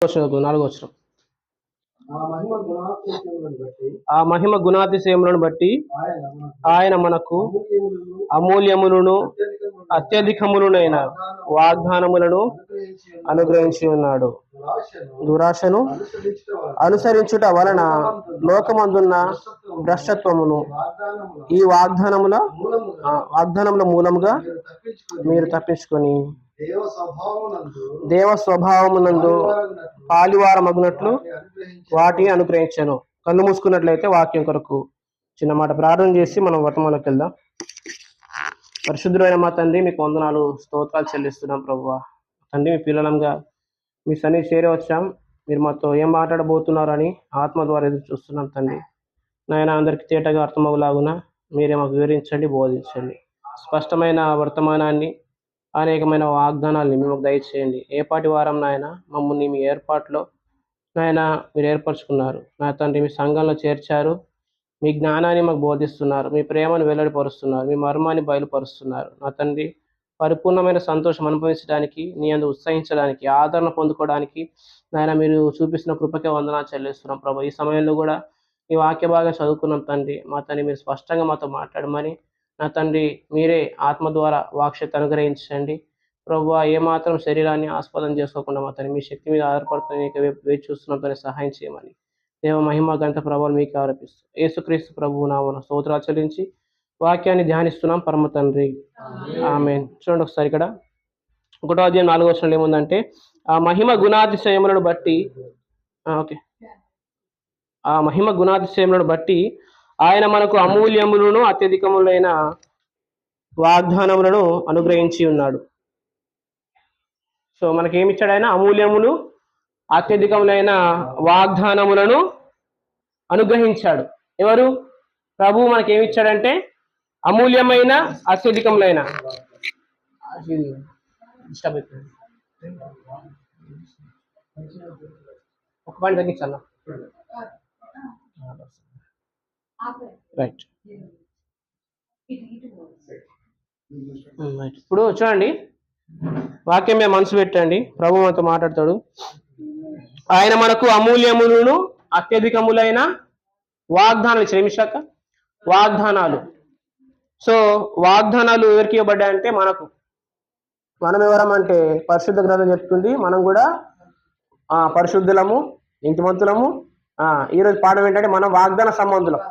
నాలుగో వచనం. ఆ మహిమ గుణాతిశయములను బట్టి ఆయన మనకు అమూల్యములను అత్యధికములైన వాగ్దానములను అనుగ్రహించి ఉన్నాడు. దురాశను అనుసరించుట వలన లోకమందున్న భ్రష్టత్వమును ఈ వాగ్దానముల మూలముగా మీరు తప్పించుకొని దేవ స్వభావమునందు పాలివారమగునట్లు వాటిని అనుగ్రహించాను. కళ్ళు మూసుకున్నట్లయితే వాక్యం కొరకు చిన్న మాట ప్రార్థన చేసి మనం వర్తమానంలోకి వెళ్దాం. పరిశుద్ధుడైన మా తండ్రి, మీకు వందనాలు, స్తోత్రాలు చెల్లిస్తున్నాం ప్రభువా. తండ్రి, మీ పిల్లలంగా మీ సన్నిధి చేరి వచ్చాం. మీరు మాతో ఏం మాట్లాడబోతున్నారని ఆత్మ ద్వారా ఎదురు చూస్తున్నాం తండ్రి. నాయన, అందరికి తేటగా అర్థమవులాగున మీరే మాకు వివరించండి, బోధించండి. స్పష్టమైన వర్తమానాన్ని, అనేకమైన వాగ్దానాల్ని మేము దయచేయండి. ఏపాటి వారం నాయన మమ్మల్ని మీ ఏర్పాట్లో నాయన మీరు ఏర్పరచుకున్నారు. నా తండ్రి, మీ సంఘంలో చేర్చారు. మీ జ్ఞానాన్ని మాకు బోధిస్తున్నారు. మీ ప్రేమను వెల్లడిపరుస్తున్నారు. మీ మర్మాన్ని బయలుపరుస్తున్నారు. నా తండ్రి, పరిపూర్ణమైన సంతోషం అనుభవించడానికి, నీ అందు ఉత్సహించడానికి, ఆదరణ పొందుకోవడానికి నాయన మీరు చూపిస్తున్న కృపకే వందనాలు చెల్లిస్తున్నాం ప్రభు. ఈ సమయంలో కూడా ఈ వాక్య భాగం చదువుకున్నాం తండ్రి. మా తండ్రి, మీరు స్పష్టంగా మాతో మాట్లాడమని నా తండ్రి మీరే ఆత్మ ద్వారా వాక్శక్తి అనుగ్రహించండి ప్రభు. ఏమాత్రం శరీరాన్ని ఆస్పదం చేసుకోకుండా మా తండ్రి మీ శక్తి మీద ఆధారపడుతున్న మీకు వేచి చూస్తున్నాం తండ్రి, సహాయం చేయమని దేవ మహిమ గంట ప్రభావం మీకు ఆరోపిస్తూ యేసుక్రీస్తు ప్రభువు నామమున స్తోత్రాలు చెల్లించి వాక్యాన్ని ధ్యానిస్తున్నాం పరమ తండ్రి, ఆమేన్. చూడండి ఒకసారి, ఇక్కడ 1వ అధ్యాయం 4వ వచనంలో ఏముందంటే, ఆ మహిమ గుణాతిశయములను బట్టి ఆ మహిమ గుణాతిశయములను బట్టి ఆయన మనకు అమూల్యములను అత్యధికములైన వాగ్దానములను అనుగ్రహించి ఉన్నాడు. సో మనకేమిచ్చాడు ఆయన? అమూల్యములు అత్యధికములైన వాగ్దానములను అనుగ్రహించాడు. ఎవరు? ప్రభువు మనకేమిచ్చాడంటే అమూల్యమైన అత్యధికములైన ఒక పాయింట్ తగ్గించాలా? రైట్. ఇప్పుడు చూడండి, వాక్యం మీద మనసు పెట్టండి. ప్రభు మనతో మాట్లాడతాడు. ఆయన మనకు అమూల్యములను అత్యధికములైన వాగ్దానాలు, శ్రమిశాక వాగ్దానాలు. సో వాగ్దానాలు ఎవరికి ఇవ్వబడ్డాయంటే మనకు. మనం ఎవరమంటే పరిశుద్ధ గ్రంథం చెప్తుంది మనం కూడా పరిశుద్ధులము, నీతిమంతులము. ఈరోజు పాఠం ఏంటంటే మనం వాగ్దాన సంబంధులం.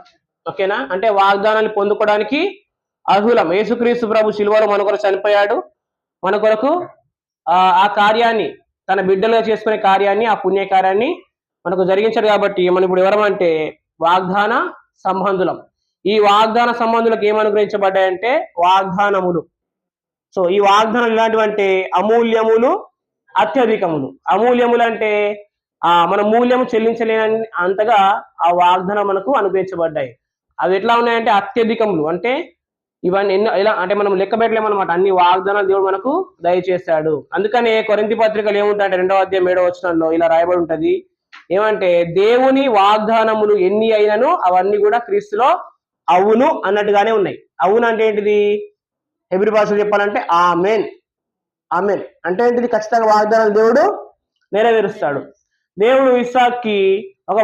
ఓకేనా? అంటే వాగ్దానాన్ని పొందుకోవడానికి అర్హులం. యేసుక్రీస్తు ప్రభు శిలువలో మన కొరకు చనిపోయాడు. మన కొరకు ఆ కార్యాన్ని, తన బిడ్డలుగా చేసుకునే కార్యాన్ని, ఆ పుణ్యకార్యాన్ని మనకు జరిగించాడు. కాబట్టి మనం ఇప్పుడు ఎవరమంటే వాగ్దాన సంబంధులం. ఈ వాగ్దాన సంబంధులకు ఏం అనుగ్రహించబడ్డాయంటే వాగ్దానములు. సో ఈ వాగ్దానాలు ఎలాంటివంటే అమూల్యములు, అత్యధికములు. అమూల్యములు అంటే మన మూల్యము చెల్లించలేని అంతగా ఆ వాగ్దానం మనకు అనుగ్రహించబడ్డాయి. అవి ఎట్లా ఉన్నాయంటే అత్యధికములు. అంటే ఇవన్నీ ఎలా అంటే మనం లెక్క పెట్టలేమన్నమాట. అన్ని వాగ్దానాలు దేవుడు మనకు దయచేశాడు. అందుకనే కొరింథీ పత్రికలు ఏముంటాయంటే 2వ అధ్యాయం 7వ వచనంలో ఇలా రాయబడి ఉంటది. ఏమంటే దేవుని వాగ్దానములు ఎన్ని అయినను అవన్నీ కూడా క్రీస్తులో అవును అన్నట్టుగానే ఉన్నాయి. అవును అంటే ఏంటిది? హెబ్రీ భాషలో చెప్పాలంటే ఆమెన్. ఆమెన్ అంటే ఏంటిది? ఖచ్చితంగా వాగ్దానాలు దేవుడు నెరవేరుస్తాడు. దేవుడు ఇస్సాక్కి ఒక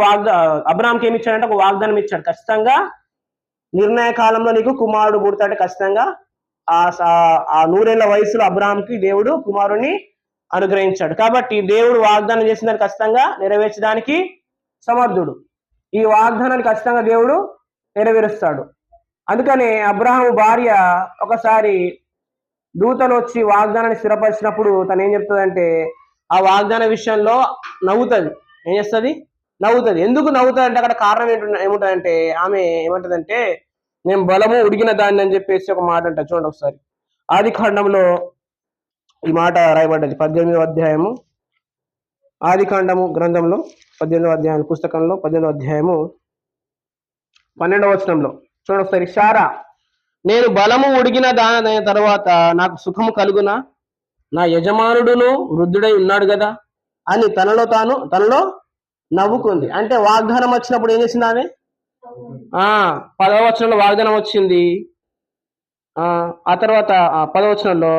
అబ్రాహాంకి ఏమి ఇచ్చాడంటే ఒక వాగ్దానం ఇచ్చాడు. ఖచ్చితంగా నిర్ణయ కాలంలో నీకు కుమారుడు పుడతాడు. ఖచ్చితంగా ఆ 100 ఏళ్ల వయసులో అబ్రాహాంకి దేవుడు కుమారుడిని అనుగ్రహించాడు. కాబట్టి దేవుడు వాగ్దానం చేసిన దాన్ని ఖచ్చితంగా నెరవేర్చడానికి సమర్థుడు. ఈ వాగ్దానాన్ని ఖచ్చితంగా దేవుడు నెరవేరుస్తాడు. అందుకనే అబ్రాహాము భార్య ఒకసారి దూతలు వచ్చి వాగ్దానాన్ని స్థిరపరిచినప్పుడు తను ఏం చెప్తుందంటే ఆ వాగ్దాన విషయంలో నవ్వుతుంది. ఏం చేస్తుంది? నవ్వుతుంది. ఎందుకు నవ్వుతుంది అంటే అక్కడ కారణం ఏముంటుందంటే ఆమె ఏమంటదంటే నేను బలము ఉడిగిన దాన్ని అని చెప్పేసి ఒక మాట అంట. చూడండి ఒకసారి, ఆదికాండంలో ఈ మాట రాయబడ్డది. 18వ అధ్యాయము ఆదికాండము గ్రంథంలో 18వ అధ్యాయం పుస్తకంలో 18వ అధ్యాయము 12వ వచనంలో చూడండి ఒకసారి. శారా, నేను బలము ఉడిగిన దాని తర్వాత నాకు సుఖము కలుగునా, నా యజమానుడును వృద్ధుడై ఉన్నాడు కదా అని తనలో నవ్వుకుంది. అంటే వాగ్దానం వచ్చినప్పుడు ఏం చేసింది ఆమె? 10వ వచనంలో వాగ్దానం వచ్చింది. ఆ తర్వాత 10వ వచనంలో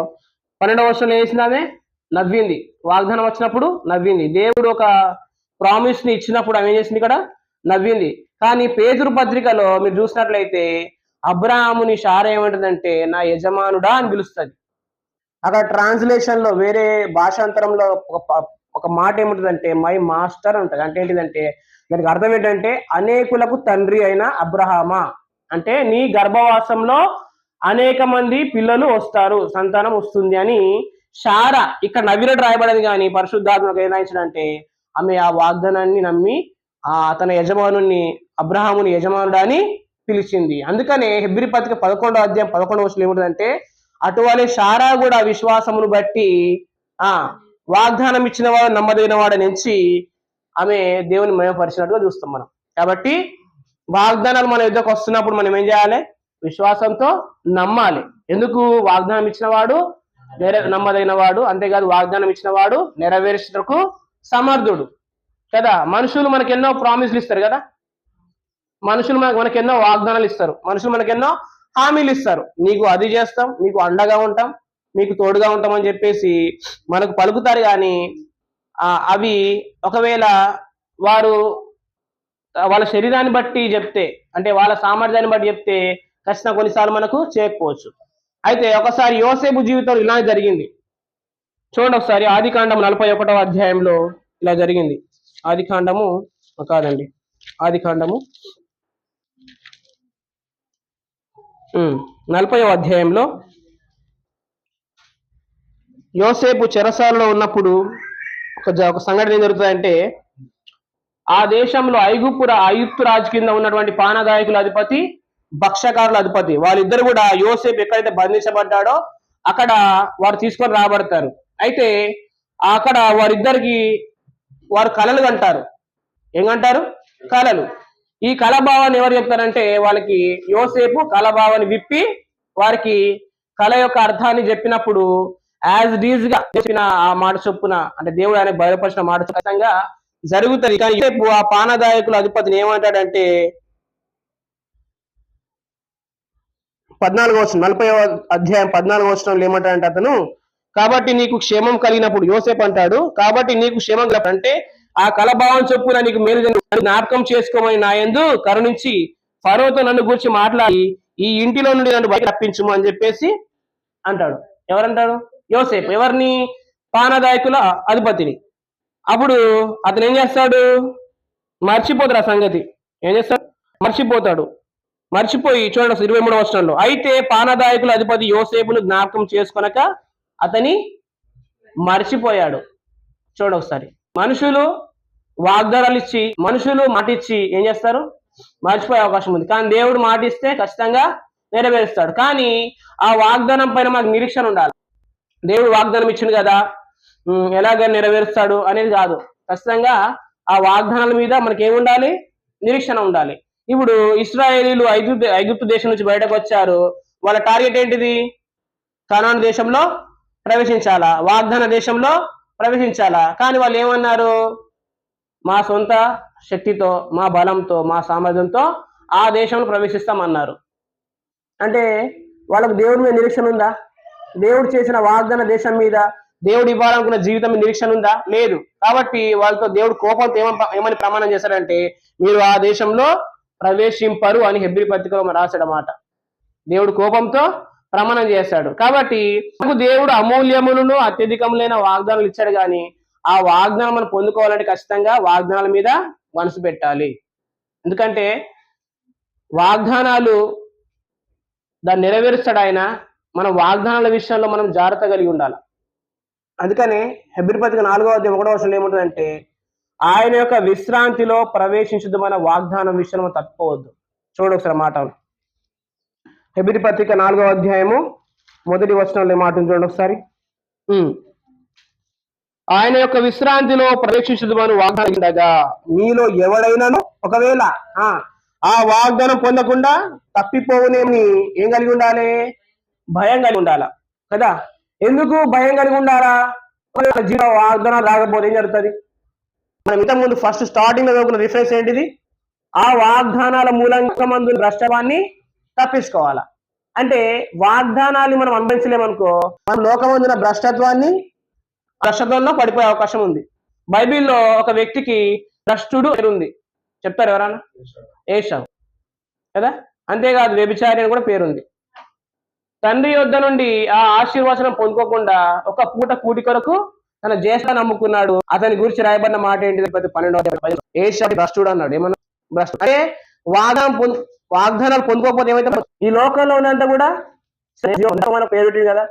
12వ వచనంలో ఏం చేసింది ఆమె? నవ్వింది. వాగ్దానం వచ్చినప్పుడు నవ్వింది. దేవుడు ఒక ప్రామిస్ ని ఇచ్చినప్పుడు ఆమె ఏం చేసింది? ఇక్కడ నవ్వింది. కానీ పేతురు పత్రికలో మీరు చూసినట్లయితే అబ్రాహాముని శారా ఏమంటుందంటే నా యజమానుడా అని పిలుస్తుంది. అక్కడ ట్రాన్స్లేషన్ లో వేరే భాషాంతరంలో ఒక మాట ఏముంటుందంటే మై మాస్టర్ ఉంటుంది. అంటే ఏంటిదంటే దానికి అర్థం ఏంటంటే అనేకులకు తండ్రి అయిన అబ్రహామా, అంటే నీ గర్భవాసంలో అనేక మంది పిల్లలు వస్తారు, సంతానం వస్తుంది అని శారా ఇక్కడ నవ్వినట్టు రాయబడింది. కానీ పరిశుద్ధాత్మకు ఏనాయించడంటే ఆమె ఆ వాగ్దానాన్ని నమ్మి తన యజమానుని అబ్రహాముని యజమానుడు అని పిలిచింది. అందుకనే హెబ్రీ పత్రిక 11వ అధ్యాయం 11వ వచనం ఏముంటుందంటే అటువలే శారా కూడా విశ్వాసమును బట్టి వాగ్దానం ఇచ్చిన వాడు నమ్మదగిన వాడని ఎంచి ఆమె దేవుని మయపరిచినట్టుగా చూస్తాం మనం. కాబట్టి వాగ్దానాలు మన యుద్ధకు వస్తున్నప్పుడు మనం ఏం చేయాలి? విశ్వాసంతో నమ్మాలి. ఎందుకు? వాగ్దానం ఇచ్చిన వాడు నమ్మదగిన వాడు, అంతేకాదు వాగ్దానం ఇచ్చిన వాడు నెరవేర్చుటకు సమర్థుడు కదా. మనుషులు మనకు ఎన్నో ప్రామిస్లు ఇస్తారు కదా, మనుషులు మనకు ఎన్నో వాగ్దానాలు ఇస్తారు, మనుషులు మనకు ఎన్నో హామీలు ఇస్తారు. నీకు అది చేస్తాం, నీకు అండగా ఉంటాం, మీకు తోడుగా ఉంటాం అని చెప్పేసి మనకు పలుకుతారు. కానీ అవి ఒకవేళ వారు వాళ్ళ శరీరాన్ని బట్టి చెప్తే, అంటే వాళ్ళ సామర్థ్యాన్ని బట్టి చెప్తే ఖచ్చితంగా కొన్నిసార్లు మనకు చేయకపోవచ్చు. అయితే ఒకసారి యోసేపు జీవితంలో ఇలానే జరిగింది. చూడండి ఒకసారి ఆదికాండం 41వ అధ్యాయంలో ఇలా జరిగింది. ఆదికాండము 40వ అధ్యాయంలో యోసేపు చెరసాలలో ఉన్నప్పుడు ఒక సంఘటన ఏం జరుగుతుందంటే ఆ దేశంలో ఐగుప్తు రాజు కింద ఉన్నటువంటి పానగాయకుల అధిపతి, భక్షకారుల అధిపతి, వాళ్ళిద్దరు కూడా యోసేపు ఎక్కడైతే బంధించబడ్డాడో అక్కడ వారు తీసుకొని రాబడతారు. అయితే అక్కడ వారు కలలు కంటారు. ఏమంటారు? కలలు. ఈ కలభావాన్ని ఎవరు చెప్తారంటే వాళ్ళకి యోసేపు కలభావాన్ని విప్పి వారికి కళ యొక్క అర్థాన్ని చెప్పినప్పుడు యాజ్ డీజ్ గా చెప్పిన ఆ మాట చొప్పున, అంటే దేవుడు ఆయన బయలుపరిచిన మాట ఖచ్చితంగా జరుగుతుంది. కానీ యోసేపు ఆ పానదాయకుల అధిపతిని ఏమంటాడంటే 40వ అధ్యాయం 14వ వచనంలో ఏమంటాడంటే అతను, కాబట్టి నీకు క్షేమం కలిగినప్పుడు, యోసేపు అంటాడు, కాబట్టి నీకు క్షేమం అంటే ఆ కలభావం చొప్పున నీకు మేలు జ్ఞాపకం చేసుకోమని నా యందు కరుణించి ఫరోతో నన్ను గురించి మాట్లాడి ఈ ఇంటిలో నుండి నన్ను బయట రప్పించుము అని చెప్పేసి అంటాడు. ఎవరంటాడు? యోసేపు. ఎవరిని? పానదాయకుల అధిపతిని. అప్పుడు అతను ఏం చేస్తాడు? మర్చిపోతాడు ఆ సంగతి. ఏం చేస్తాడు? మర్చిపోయి చూడండి 23వ వచనంలో, అయితే పానదాయకుల అధిపతి యోసేపును జ్ఞాపకం చేసుకొనక అతని మర్చిపోయాడు. చూడండి ఒకసారి. మనుషులు వాగ్దానాలు ఇచ్చి, మనుషులు మాటిచ్చి ఏం చేస్తారు? మర్చిపోయే అవకాశం ఉంది. కానీ దేవుడు మాటిస్తే ఖచ్చితంగా నెరవేరుస్తాడు. కానీ ఆ వాగ్దానం పైన మాకు నిరీక్షణ ఉండాలి. దేవుడు వాగ్దానం ఇచ్చింది కదా, ఎలాగ నెరవేరుస్తాడు అనేది కాదు. ఖచ్చితంగా ఆ వాగ్దానాల మీద మనకి ఏముండాలి? నిరీక్షణ ఉండాలి. ఇప్పుడు ఇశ్రాయేలీలు ఐగుప్తు దేశం నుంచి బయటకు వచ్చారు. వాళ్ళ టార్గెట్ ఏంటిది? కనాను దేశంలో ప్రవేశించాలా, వాగ్దాన దేశంలో ప్రవేశించాలా. కానీ వాళ్ళు ఏమన్నారు? మా సొంత శక్తితో, మా బలంతో, మా సామర్థ్యంతో ఆ దేశంలో ప్రవేశిస్తామన్నారు. అంటే వాళ్ళకు దేవుడి మీద నిరీక్షణ ఉందా? దేవుడు చేసిన వాగ్దాన దేశం మీద, దేవుడు ఇవ్వాలనుకున్న జీవితం మీద నిరీక్షణ ఉందా? లేదు. కాబట్టి వాళ్ళతో దేవుడు కోపంతో ఏమని ప్రమాణం చేశాడంటే మీరు ఆ దేశంలో ప్రవేశింపరు అని హెబ్రీ పత్రికలో రాశాడన్నమాట. దేవుడు కోపంతో ప్రమాణం చేశాడు. కాబట్టి దేవుడు అమూల్యములను అత్యధికములైన వాగ్దానాలు ఇచ్చాడు. కానీ ఆ వాగ్దానం మనం పొందుకోవాలంటే ఖచ్చితంగా వాగ్దానాల మీద మనసు పెట్టాలి. ఎందుకంటే వాగ్దానాలు దాన్ని నెరవేరుస్తాడు ఆయన. మన వాగ్దానాల విషయంలో మనం జాగ్రత్త కలిగి ఉండాలి. అందుకనే హెబ్రీ పత్రిక 4వ అధ్యాయం 1వ వచనంలో ఏముంటుందంటే ఆయన యొక్క విశ్రాంతిలో ప్రవేశించదు మన వాగ్దానం విషయంలో తప్పుకోవద్దు. చూడు ఒకసారి మాట. హెబ్రీ పత్రిక 4వ అధ్యాయము 1వ వచనంలో మాట చూడండి ఒకసారి. ఆయన యొక్క విశ్రాంతిలో ప్రవేశించదు మన వాగ్దానం ఉండగా మీలో ఎవడైనాను ఒకవేళ ఆ వాగ్దానం పొందకుండా తప్పిపోవునేమి ఏం కలిగి ఉండాలి? భయం కలిగి ఉండాలా కదా. ఎందుకు భయం కలిగి ఉండాలా? జీవన వాగ్దానం రాకపోతే ఏం జరుగుతుంది? మనం ఇంతకుముందు ఫస్ట్ స్టార్టింగ్ లో ఒక రిఫరెన్స్ ఏంటిది? ఆ వాగ్దానాల మూలంగా మందు భ్రష్టవాన్ని తప్పించుకోవాలా. అంటే వాగ్దానాన్ని మనం అనుభవించలేమనుకో, మనం లోకమందున భ్రష్టత్వాన్ని భ్రష్టత్వంలో పడిపోయే అవకాశం ఉంది. బైబిల్లో ఒక వ్యక్తికి భ్రష్టుడు పేరుంది, చెప్తారు ఎవరన్నా? ఏశావు కదా. అంతేకాదు వ్యభిచారి అని కూడా పేరుంది. తండ్రి యొద్ద నుండి ఆ ఆశీర్వచనం పొందుకోకుండా ఒక పూట కూటి కొరకు తన జ్యేష్ఠాన్ని నమ్ముకున్నాడు. అతని గురించి రాయబడిన మాట ఏంటి? 12వ ఏశావు భ్రష్టుడు అన్నాడు. ఏమన్నా? భ్రష్టుడు అంటే వాగ్దానాలు పొందుకోకపోతే ఏమైతే ఈ లోకంలో ఉన్నంత కూడా పేరు పెట్టింది కదా.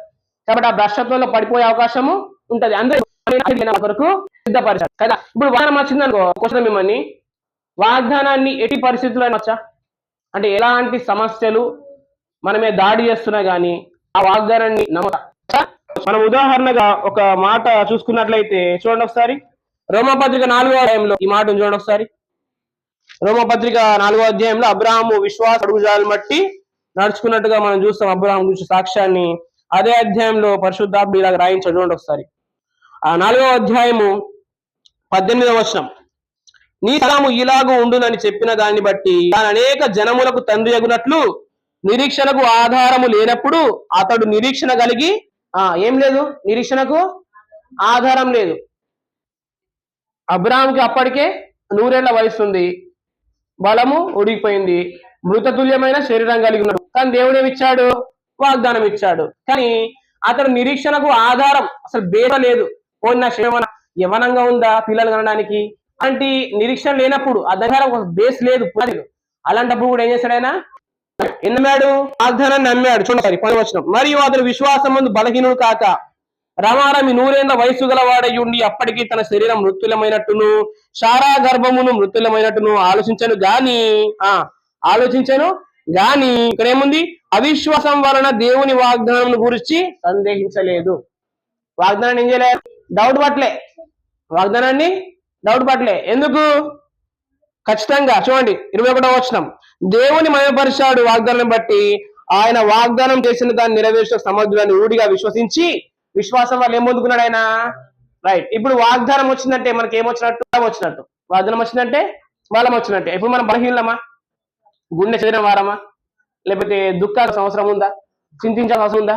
కాబట్టి ఆ భ్రష్టత్వంలో పడిపోయే అవకాశము ఉంటది. అందరూ కొరకు సిద్ధపరిచారు కదా. ఇప్పుడు వాగ్దానం వచ్చింది అనుకో, క్వశ్చన్ మిమ్మల్ని, వాగ్దానాన్ని ఎట్టి పరిస్థితుల్లో వచ్చా అంటే ఎలాంటి సమస్యలు మనమే దాడి చేస్తున్నా గానీ ఆ వాగ్దానాన్ని నమ్మట. మనం ఉదాహరణగా ఒక మాట చూసుకున్నట్లయితే చూడండి ఒకసారి, రోమపత్రిక 4వ అధ్యాయంలో ఈ మాటను చూడండి ఒకసారి. రోమపత్రిక 4వ అధ్యాయంలో అబ్రహాము విశ్వాస అడుగుజాలను బట్టి నడుచుకున్నట్టుగా మనం చూస్తాం అబ్రహాం గురించి సాక్ష్యాన్ని. అదే అధ్యాయంలో పరిశుద్ధాత్ముడు ఇలాగ రాయించాడు. చూడండి ఒకసారి, ఆ 4వ అధ్యాయము 18వ వచనం. నీ తరము ఇలాగూ ఉండునని చెప్పిన దాన్ని బట్టి తాను అనేక జనములకు తండ్రి అగునట్లు నిరీక్షణకు ఆధారము లేనప్పుడు అతడు నిరీక్షణ కలిగి ఏం లేదు, నిరీక్షణకు ఆధారం లేదు. అబ్రహాంకి అప్పటికే 100 ఏళ్ల వయసు ఉంది, బలము ఉడిగిపోయింది, మృతతుల్యమైన శరీరం కలిగి ఉన్నాడు. కానీ దేవుడు ఏమిచ్చాడు? వాగ్దానం ఇచ్చాడు. కానీ అతడు నిరీక్షణకు ఆధారం అసలు బేద లేదు. పోయిన శరీరం యవనంగా ఉందా పిల్లలు కనడానికి? అలాంటి నిరీక్షణ లేనప్పుడు ఆధారం బేస్ లేదు, అలాంటప్పుడు కూడా ఏం చేశాడు ఆయన? నమ్మాడు, వాగ్దానాన్ని నమ్మాడు. చూడండి 10వ వచనం. మరియు అతడు విశ్వాసం ముందు బలహీనుడు కాక రమారమి 100 ఏళ్ల వయసు గలవాడై ఉండి అప్పటికి తన శరీరం మృత్యులమైనట్టును శారా గర్భమును మృత్యులమైనట్టును ఆలోచించను గాని ఇక్కడ ఏముంది? అవిశ్వాసం వలన దేవుని వాగ్దానం గురించి సందేహించలేదు. వాగ్దానాన్ని ఏం చేయలేదు? డౌట్ పట్టలే. వాగ్దానాన్ని డౌట్ పట్టలే. ఎందుకు? ఖచ్చితంగా చూడండి 21వ వచనం. దేవుని మయపరిచాడు వాగ్దానం బట్టి, ఆయన వాగ్దానం చేసిన దాన్ని నెరవేర్చిన సమర్థులని ఊడిగా విశ్వసించి విశ్వాసం వల్ల ఏం పొందుకున్నాడు ఆయన? రైట్. ఇప్పుడు వాగ్దానం వచ్చిందంటే మనకి ఏమొచ్చినట్టు? వచ్చినట్టు. వాగ్దానం వచ్చిందంటే బలం వచ్చినట్టే. ఇప్పుడు మనం బలహీనమా? గుండె శరీరం వారమా? లేకపోతే దుఃఖాలకు అవసరం ఉందా? చింతించాల్సిన అవసరం ఉందా?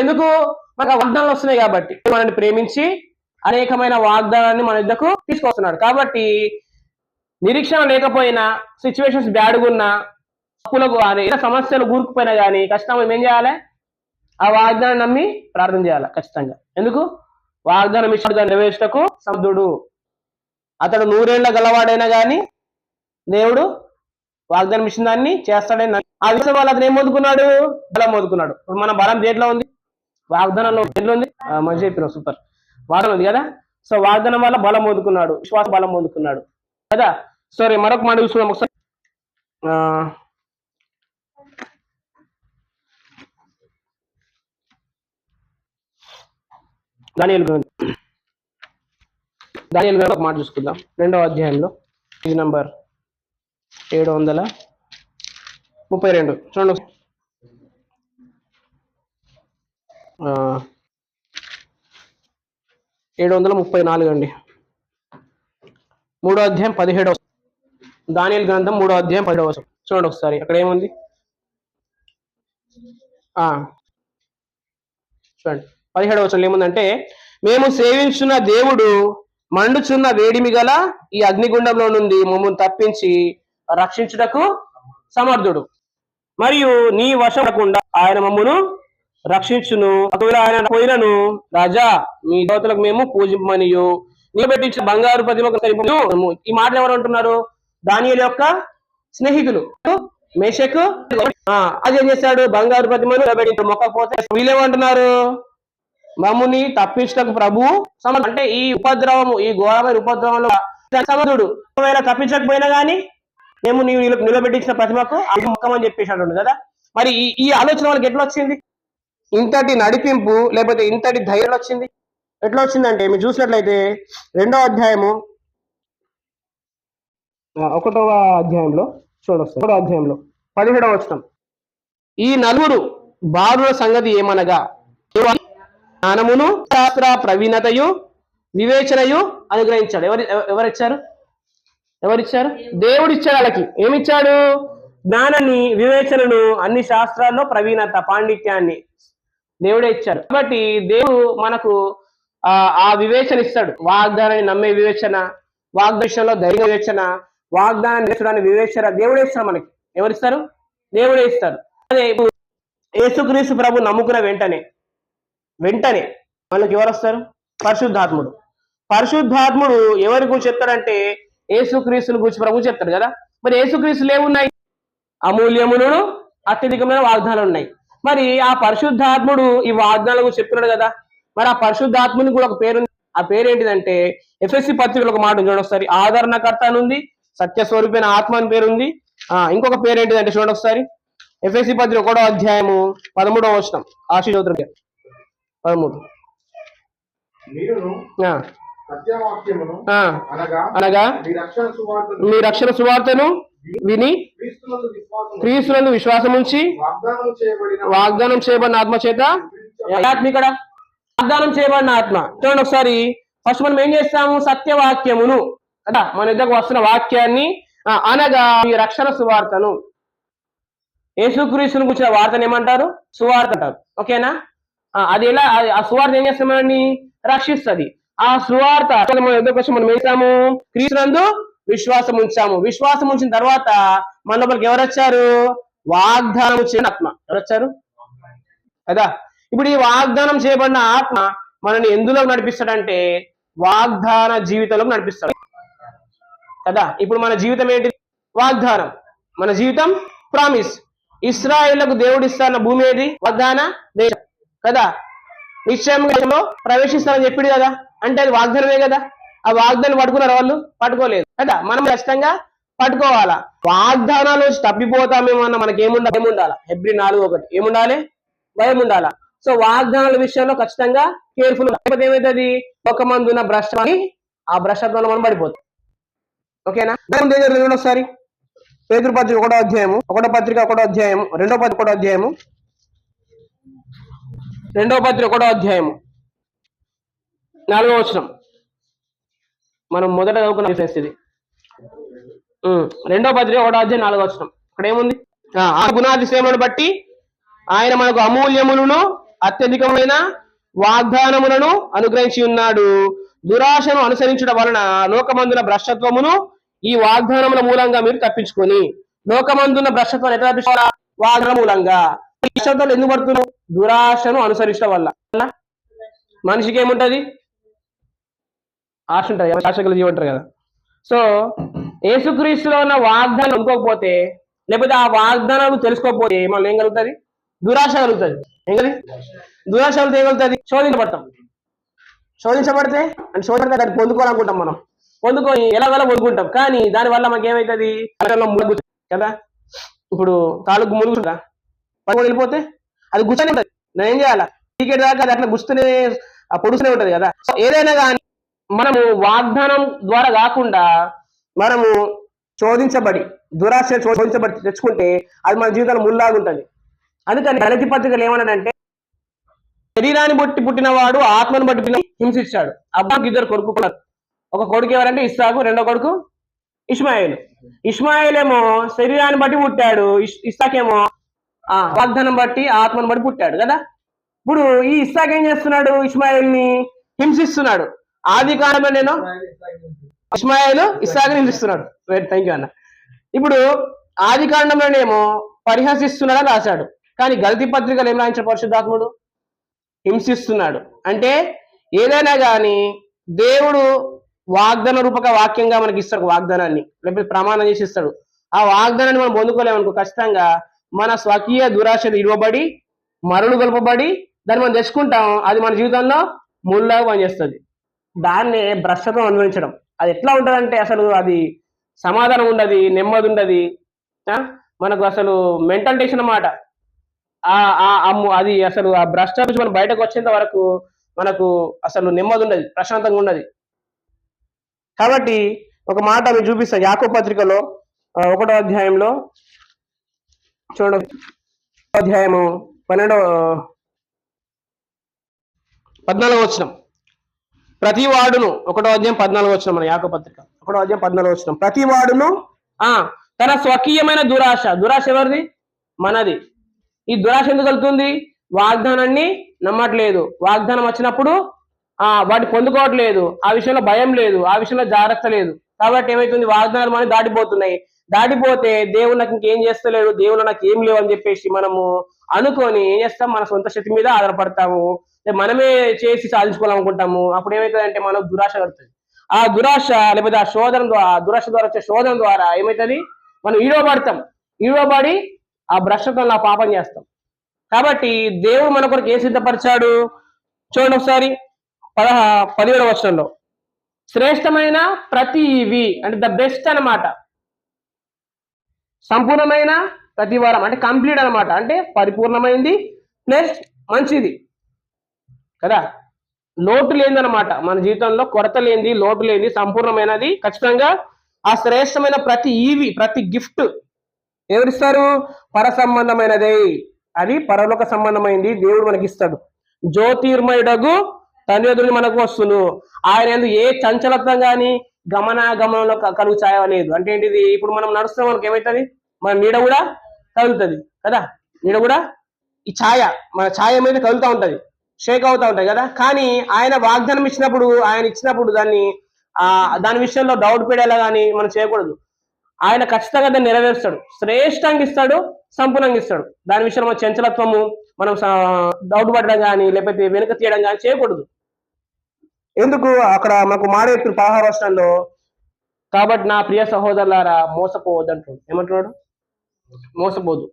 ఎందుకు? మనకు వాగ్దానాలు వస్తున్నాయి కాబట్టి. మనల్ని ప్రేమించి అనేకమైన వాగ్దానాన్ని మన యుద్ధకు తీసుకొస్తున్నాడు. కాబట్టి నిరీక్షణ లేకపోయినా, సిచ్యువేషన్స్ బ్యాడ్గా ఉన్నా, అప్పులకు సమస్యలు కూరుకుపోయినా కానీ ఖచ్చితంగా ఏం చేయాలి? ఆ వాగ్దానం నమ్మి ప్రార్థన చేయాలి ఖచ్చితంగా. ఎందుకు? వాగ్దానం ఇచ్చాడు, దాన్ని నెరవేర్చుటకు సమర్థుడు. అతడు 100 ఏళ్ల గలవాడైనా కానీ దేవుడు వాగ్దానం ఇచ్చిన దాన్ని చేస్తాడని ఆ విషయం వల్ల అతను ఏం పొందుకున్నాడు? బలం పొందుకున్నాడు. ఇప్పుడు మన బలం దేంట్లో ఉంది? వాగ్దానంలో. దేంట్లో ఉంది? మంచి చెప్పినావు, సూపర్. వాగ్దానం ఉంది కదా. సో వాగ్దానం వల్ల బలం పొందుకున్నాడు, విశ్వాస బలం పొందుకున్నాడు కదా. సరే, మరొక మాట చూసుకున్నాం ఒకసారి. దానియేలు గ్రంథం ఒక మాట చూసుకుందాం. 2వ అధ్యాయంలో పేజీ నంబర్ 732 చూడండి. 734 అండి. 3వ అధ్యాయం 17వ. దానియేలు గ్రంథం 3వ అధ్యాయం 17వ చూడండి ఒకసారి. అక్కడ ఏముంది? చూడండి 17వ వచనంలో ఏముందంటే, మేము సేవించున్న దేవుడు మండుచున్న వేడిమి గల ఈ అగ్నిగుండంలో నుండి మమ్మల్ని తప్పించి రక్షించుటకు సమర్థుడు, మరియు నీ వశం పడకుండా ఆయన మమ్మను రక్షించును. ఒకవేళ ఆయన పోయినను రాజా మీ దేవతలకు మేము పూజింపమనియు నిలబెట్టించిన బంగారు ప్రతిమకు. ఈ మాటలు ఎవరు అంటున్నారు? దానియేలు యొక్క స్నేహితులు మేషకు. అదేం చేశాడు? బంగారు ప్రతిమను నిలబెట్టించు. మొక్కపోతే వీళ్ళేమంటున్నారు? మమ్ముని తప్పించటకు ప్రభు సమర్థుడు. అంటే ఈ ఉపద్రవము, ఈ ఘోరమైన ఉపద్రవంలో సమర్థుడు. ఒకవేళ తప్పించకపోయినా కానీ మేము నీవు నిలబెట్టించిన ప్రతిమకు మొక్కమని చెప్పేసి అంటుండు కదా. మరి ఈ ఆలోచన వాళ్ళకి ఎట్లా వచ్చింది? ఇంతటి నడిపింపు లేకపోతే ఇంతటి ధైర్యం వచ్చింది ఎట్లా వచ్చిందంటే, మీరు చూసినట్లయితే 2వ అధ్యాయము 1వ అధ్యాయంలో చూడొచ్చు. 1వ అధ్యాయంలో 17వ వచనం. ఈ నలుగురు బాలుల సంగతి ఏమనగా జ్ఞానమును శాస్త్ర ప్రవీణతయు వివేచనయు అనుగ్రహించాడు. ఎవరిచ్చారు? దేవుడు ఇచ్చాడు. వాళ్ళకి ఏమిచ్చాడు? జ్ఞానాన్ని, వివేచనను, అన్ని శాస్త్రాల్లో ప్రవీణత, పాండిత్యాన్ని దేవుడే ఇచ్చాడు. కాబట్టి దేవుడు మనకు ఆ వివేచన ఇస్తాడు. వాగ్దానాన్ని నమ్మే వివేచన, వాగ్దేశంలో ధైర్య వివేచన, వాగ్దానాన్ని నేర్చడానికి వివేచన దేవుడే ఇస్తాడు మనకి. ఎవరిస్తారు? దేవుడే ఇస్తారు. అదే ఇప్పుడు యేసుక్రీస్తు ప్రభు నమ్ముకున్న వెంటనే వాళ్ళకి ఎవరు వస్తారు? పరిశుద్ధాత్ముడు. పరిశుద్ధాత్ముడు ఎవరి గురించి చెప్తాడంటే యేసుక్రీస్తుని గురించి ప్రభు చెప్తాడు కదా. మరి యేసుక్రీస్తులు ఏమున్నాయి? అమూల్యములను అత్యధికమైన వాగ్దానాలు ఉన్నాయి. మరి ఆ పరిశుద్ధాత్ముడు ఈ వాగ్దానాల గురించి చెప్తున్నాడు కదా. మరి ఆ పరిశుద్ధాత్ముని కూడా ఒక పేరు, ఆ పేరు ఏంటిదంటే ఎఫ్ఎస్సి పత్రికలో ఒక మాట చూడండి ఒకసారి. ఆదరణకర్త అని ఉంది, సత్యస్వరూపైన ఆత్మ అని పేరు ఉంది. ఇంకొక పేరు ఏంటిదంటే చూడండి ఒకసారి. ఎఫ్ఎస్సి పత్రిక 1వ అధ్యాయము 13వ వచనం. ఆశీర్వదం 13. అనగా మీ రక్షణ సువార్తను విని క్రీస్తునందు విశ్వాసం ఉంచి వాగ్దానం చేయబడిన ఆత్మ చేత, ఇక్కడ వాగ్దానం చేయబడిన ఆత్మ చూడండి ఒకసారి. ఫస్ట్ మనం ఏం చేస్తాము? సత్యవాక్యమును కదా, మన ఇద్దరికి వస్తున్న వాక్యాన్ని, అనగా ఈ రక్షణ సువార్తను, యేసుక్రీస్తుని కూర్చున్న వార్తను ఏమంటారు? సువార్త అంటారు. ఓకేనా? అది ఎలా? ఆ సువార్త ఏం చేస్తామని రక్షిస్తుంది. ఆ సువార్త మన ఇద్దరికి మనం వేసాము, క్రీస్తునందు విశ్వాసం ఉంచాము. విశ్వాసం ఉంచిన తర్వాత మన లోపలికి ఎవరు వచ్చారు? వాగ్దానం చేయని ఆత్మ. ఎవరు వచ్చారు కదా. ఇప్పుడు ఈ వాగ్దానం చేయబడిన ఆత్మ మనల్ని ఎందులో నడిపిస్తాడంటే వాగ్దాన జీవితంలోకి నడిపిస్తాడు కదా. ఇప్పుడు మన జీవితం ఏంటి? వాగ్దానం. మన జీవితం ప్రామిస్. ఇశ్రాయేలుకు దేవుడు ఇస్తాన్న భూమి ఏది? వాగ్దాన దేశం కదా. నిశ్చయంగా ప్రవేశిస్తానని చెప్పిండు కదా, అంటే అది వాగ్దానమే కదా. ఆ వాగ్దానం పట్టుకున్నారు వాళ్ళు? పట్టుకోలేదు కదా. మనం ఖచ్చితంగా పట్టుకోవాలా. వాగ్దానాలు తప్పిపోతామేమన్నా మనకి ఏముండాలా? హెబ్రీ 4:1 ఏముండాలి? భయం ఉండాలా. సో వాగ్దానాల విషయంలో ఖచ్చితంగా కేర్ఫుల్. లేకపోతే ఏమవుతుంది? ఒక మందున్న భ్రష్టాన్ని, ఆ భ్రష్టత్వంలో మనం పడిపోతాం. ఓకేనా? ఒకసారి పేతురు పత్రిక 1వ అధ్యాయము, 1వ పత్రిక 1వ అధ్యాయము, 2వ పత్రిక 1వ అధ్యాయము, 2వ పత్రిక 1వ అధ్యాయము 4వ వచనం. మనం మొదట చదువుకున్న ఇది 2వ పత్రిక 1వ అధ్యాయం 4వ వచనం. ఇక్కడ ఏముంది? ఆ గుణాతిశయములను బట్టి ఆయన మనకు అమూల్యములను అత్యధికమైన వాగ్దానములను అనుగ్రహించి ఉన్నాడు. దురాశను అనుసరించడం వలన లోకమందున భ్రష్టత్వమును ఈ వాగ్దానముల మూలంగా మీరు తప్పించుకొని, లోకమందున్న భ్రష్టత్వాన్ని ఎట్లా తప్పించుకోవాలా? వాగ్దానం మూలంగా. భ్రష్టత్వాలు ఎందుకు పడుతున్నావు? దురాశను అనుసరించడం వల్ల. మనిషికి ఏముంటది? ఆశ ఉంటుంది, ఆశకులు జీవంటారు కదా. సో యేసుక్రీస్తులో ఉన్న వాగ్దానం అనుకోకపోతే, లేకపోతే ఆ వాగ్దానాలు తెలుసుకోకపోతే మనం ఏం కలుగుతుంది? దురాశ కలుగుతుంది. ఏం కలిగి దురాశ కలిగితే ఏం కలుగుతుంది? శోధించబడతాం. శోధించబడితే అంటే శోధించబడితే దాన్ని పొందుకోవాలనుకుంటాం. మనం పొందుకొని ఎలాగోలా పొందుకుంటాం. కానీ దానివల్ల మనకి ఏమవుతుంది? ములుగు కదా. ఇప్పుడు కాలుకు ములుగుతుందా? పని వెళ్ళిపోతే అది గుర్తనే ఉంటుంది. నేను ఏం చేయాలా? టికెట్ దాకా అది అట్లా గుర్తునే పొడుస్తూనే ఉంటుంది కదా. సో ఏదైనా కానీ మనము వాగ్దానం ద్వారా కాకుండా మనము శోధించబడి, దురాశ శోధించబడి తెచ్చుకుంటే అది మన జీవితంలో ముల్లాగా ఉంటుంది. అందుకని గలతీ పత్రికలు ఏమన్నాడంటే, శరీరాన్ని బట్టి పుట్టినవాడు ఆత్మను బట్టి హింసించాడు. అబ్బాకి 2 కొడుకున్నారు. ఒక కొడుకు ఎవరంటే ఇస్సాకు, రెండో కొడుకు ఇష్మాయేలు. ఇష్మాయేలేమో శరీరాన్ని బట్టి పుట్టాడు, ఇస్సాకేమో వాగ్దానం బట్టి ఆత్మను బట్టి పుట్టాడు కదా. ఇప్పుడు ఈ ఇస్సాక్ ఏం చేస్తున్నాడు? ఇష్మాయేల్ని హింసిస్తున్నాడు. ఆది కాలంలో నేను ఇష్మాయేలు ఇస్సాకుని హింసిస్తున్నాడు. థ్యాంక్ యూ అన్న. ఇప్పుడు ఆది కాండంలోనేమో పరిహసిస్తున్నాడని రాశాడు. కానీ గలతీ పత్రికలు ఏం రాయించాడు? పరిశుద్ధాత్ముడు హింసిస్తున్నాడు. అంటే ఏదైనా కానీ దేవుడు వాగ్దాన రూపక వాక్యంగా మనకి ఇస్తాడు. వాగ్దానాన్ని లేకపోతే ప్రమాణం చేసి ఇస్తాడు. ఆ వాగ్దానాన్ని మనం పొందుకోలేమనుకో ఖచ్చితంగా మన స్వకీయ దురాశలు ఇవ్వబడి, మరులు గొలపబడి దాన్ని మనం తెచ్చుకుంటాం. అది మన జీవితంలో ముళ్ళగా పనిచేస్తుంది. దాన్నే భ్రష్టత్వం అనుభవించడం. అది ఎట్లా ఉంటుందంటే అసలు అది సమాధానం ఉండదు, నెమ్మది ఉండదు. మనకు అసలు మెంటల్ టెన్షన్ అన్నమాట. అది అసలు ఆ భ్రష్టం నుంచి మనం బయటకు వచ్చేంత వరకు మనకు అసలు నెమ్మది ఉండదు, ప్రశాంతంగా ఉండదు. కాబట్టి ఒక మాట మీరు చూపిస్తా. యాకోబు పత్రికలో 1వ అధ్యాయంలో చూడండి, అధ్యాయము 14వ వచనం. ప్రతి వాడును 1వ అధ్యాయం 14వ వచనం. మన యాకోబు పత్రిక 1వ అధ్యాయం 14వ వచనం. ప్రతి వాడును తన స్వకీయమైన దురాశ. దురాశ ఎవరిది? మనది. ఈ దురాశ ఎందుకు కలుగుతుంది? వాగ్దానాన్ని నమ్మట్లేదు. వాగ్దానం వచ్చినప్పుడు వాటి పొందుకోవట్లేదు, ఆ విషయంలో భయం లేదు, ఆ విషయంలో జాగ్రత్త లేదు. కాబట్టి ఏమైతుంది, వాగ్దానాలు మనం దాటిపోతున్నాయి. దాటిపోతే దేవుడు నాకు ఇంకేం చేస్తలేడు, దేవుడు నాకు ఏం లేవు అని చెప్పేసి మనము అనుకొని ఏం చేస్తాం, మన సొంత శక్తి మీద ఆధారపడతాము, మనమే చేసి సాధించుకోవాలనుకుంటాము. అప్పుడు ఏమవుతుందంటే మనకు దురాశ కలుగుతుంది. ఆ దురాశ లేకపోతే ఆ శోధన ద్వారా, ఆ దురాశ ద్వారా వచ్చే శోధన ద్వారా ఏమవుతుంది, మనం ఈడవబడతాం. ఈడవబడి ఆ భ్రష్టత్వంలో ఆ పాపం చేస్తాం. కాబట్టి దేవుడు మన కొరకు ఏం సిద్ధపరిచాడు చూడండి ఒకసారి. 17వ వచనంలో శ్రేష్టమైన ప్రతి ఇవి అంటే ద బెస్ట్ అన్నమాట, సంపూర్ణమైన ప్రతి వారం అంటే కంప్లీట్ అన్నమాట, అంటే పరిపూర్ణమైంది ప్లస్ మంచిది కదా, లోటు లేదన్నమాట. మన జీవితంలో కొరత లేనిది, లోటు లేనిది, సంపూర్ణమైనది ఖచ్చితంగా ఆ శ్రేష్టమైన ప్రతి ఈవి, ప్రతి గిఫ్ట్ ఎవరిస్తారు, పర సంబంధమైనదే, అది పరలోక సంబంధమైంది దేవుడు మనకి ఇస్తాడు. జ్యోతిర్మయుడగు తండ్రి ఎదురు మనకు వస్తును, ఆయన ఎందుకు ఏ చంచలత్వం కానీ గమనంలో కలుగు ఛాయ లేదు. అంటే ఏంటిది, ఇప్పుడు మనం నడుస్తాం, మనకి ఏమవుతుంది, మన నీడ కూడా కదులుతుంది కదా, నీడ కూడా ఈ ఛాయ, మన ఛాయ మీద కదులుతూ ఉంటది, షేక్ అవుతూ ఉంటది కదా. కానీ ఆయన వాగ్దానం ఇచ్చినప్పుడు, ఆయన ఇచ్చినప్పుడు దాని విషయంలో డౌట్ పడేలా కానీ మనం చేయకూడదు. ఆయన ఖచ్చితంగా దాన్ని నెరవేరుస్తాడు, శ్రేష్టంగా ఇస్తాడు, సంపూర్ణంగా ఇస్తాడు. దాని విషయంలో మన చంచలత్వము, మనం డౌట్ పడడం కానీ లేకపోతే వెనుక తీయడం కానీ చేయకూడదు. ఎందుకు, అక్కడ మనకు మాట చెప్తున్న 16వ వచనంలో, కాబట్టి నా ప్రియ సహోదరులారా మోసపోవద్దు అంటున్నాడు. ఏమంటున్నాడు, మోసపోదు.